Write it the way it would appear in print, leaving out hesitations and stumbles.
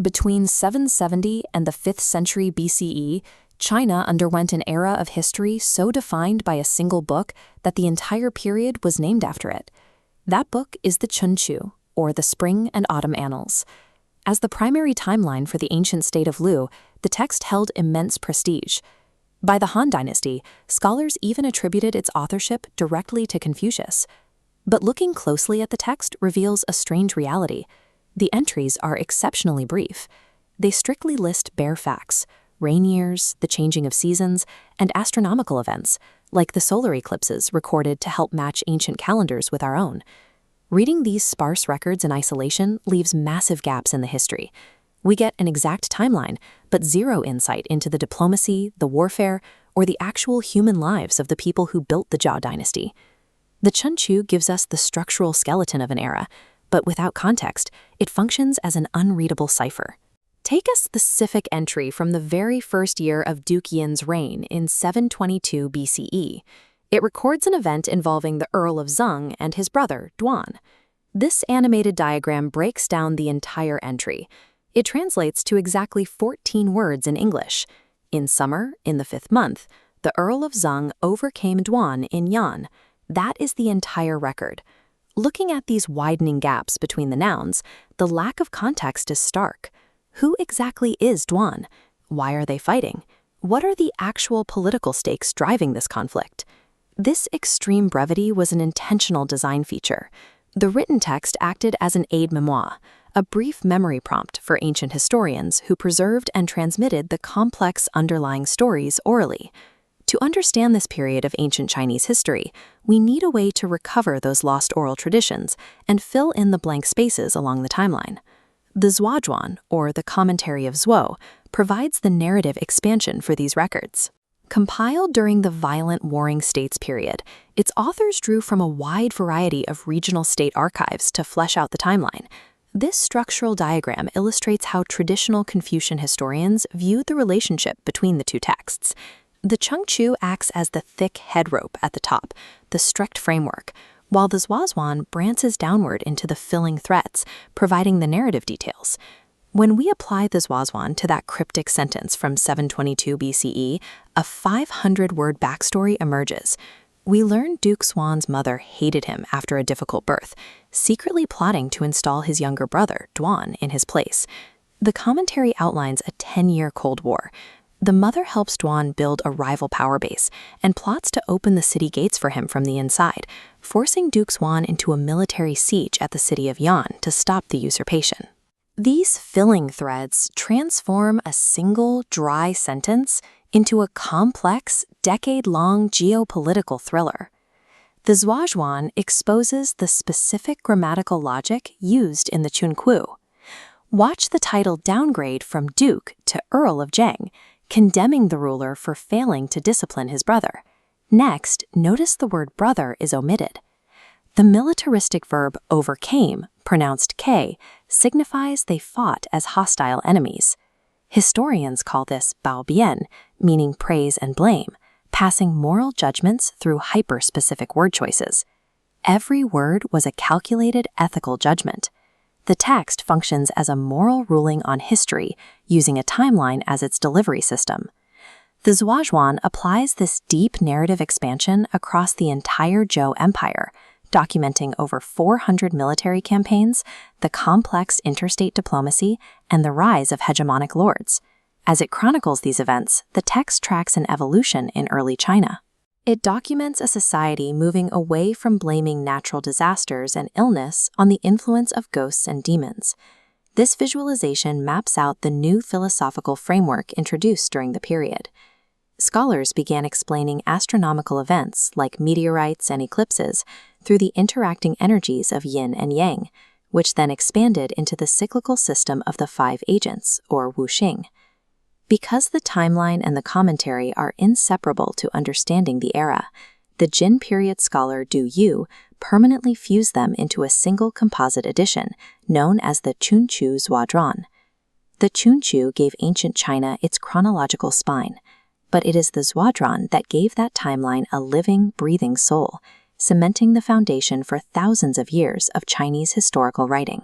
Between 770 and the 5th century BCE, China underwent an era of history so defined by a single book that the entire period was named after it. That book is the Chunqiu, or the Spring and Autumn Annals. As the primary timeline for the ancient state of Lu, the text held immense prestige. By the Han Dynasty, scholars even attributed its authorship directly to Confucius. But looking closely at the text reveals a strange reality. The entries are exceptionally brief. They strictly list bare facts: rain years, the changing of seasons, and astronomical events, like the solar eclipses recorded to help match ancient calendars with our own. Reading these sparse records in isolation leaves massive gaps in the history. We get an exact timeline, but zero insight into the diplomacy, the warfare, or the actual human lives of the people who built the Zhao dynasty. The Chunqiu gives us the structural skeleton of an era, but without context, it functions as an unreadable cipher. Take a specific entry from the very first year of Duke Yin's reign in 722 BCE. It records an event involving the Earl of Zeng and his brother, Duan. This animated diagram breaks down the entire entry. It translates to exactly 14 words in English. In summer, in the 5th month, the Earl of Zeng overcame Duan in Yan. That is the entire record. Looking at these widening gaps between the nouns, the lack of context is stark. Who exactly is Duan? Why are they fighting? What are the actual political stakes driving this conflict? This extreme brevity was an intentional design feature. The written text acted as an aide-mémoire, a brief memory prompt for ancient historians who preserved and transmitted the complex underlying stories orally. To understand this period of ancient Chinese history, we need a way to recover those lost oral traditions and fill in the blank spaces along the timeline. The Zuozhuan, or the Commentary of Zuo, provides the narrative expansion for these records. Compiled during the violent Warring States period, its authors drew from a wide variety of regional state archives to flesh out the timeline. This structural diagram illustrates how traditional Confucian historians viewed the relationship between the two texts. The Chunqiu acts as the thick head rope at the top, the strict framework, while the Zuozhuan branches downward into the filling threads, providing the narrative details. When we apply the Zuozhuan to that cryptic sentence from 722 BCE, a 500-word backstory emerges. We learn Duke Xuan's mother hated him after a difficult birth, secretly plotting to install his younger brother, Duan, in his place. The commentary outlines a 10-year Cold War. The mother helps Duan build a rival power base and plots to open the city gates for him from the inside, forcing Duke Xuan into a military siege at the city of Yan to stop the usurpation. These filling threads transform a single, dry sentence into a complex, decade-long geopolitical thriller. The Zuozhuan exposes the specific grammatical logic used in the Chunqiu. Watch the title downgrade from Duke to Earl of Zheng, condemning the ruler for failing to discipline his brother. Next, notice the word brother is omitted. The militaristic verb overcame, pronounced K, signifies they fought as hostile enemies. Historians call this baobian, meaning praise and blame, passing moral judgments through hyper-specific word choices. Every word was a calculated ethical judgment. The text functions as a moral ruling on history, using a timeline as its delivery system. The Zuozhuan applies this deep narrative expansion across the entire Zhou Empire, documenting over 400 military campaigns, the complex interstate diplomacy, and the rise of hegemonic lords. As it chronicles these events, the text tracks an evolution in early China. It documents a society moving away from blaming natural disasters and illness on the influence of ghosts and demons. This visualization maps out the new philosophical framework introduced during the period. Scholars began explaining astronomical events like meteorites and eclipses through the interacting energies of yin and yang, which then expanded into the cyclical system of the 5 agents, or wuxing. Because the timeline and the commentary are inseparable to understanding the era, the Jin period scholar Du Yu permanently fused them into a single composite edition, known as the Chunqiu Zuozhuan. The Chunqiu gave ancient China its chronological spine, but it is the Zuozhuan that gave that timeline a living, breathing soul, cementing the foundation for thousands of years of Chinese historical writing.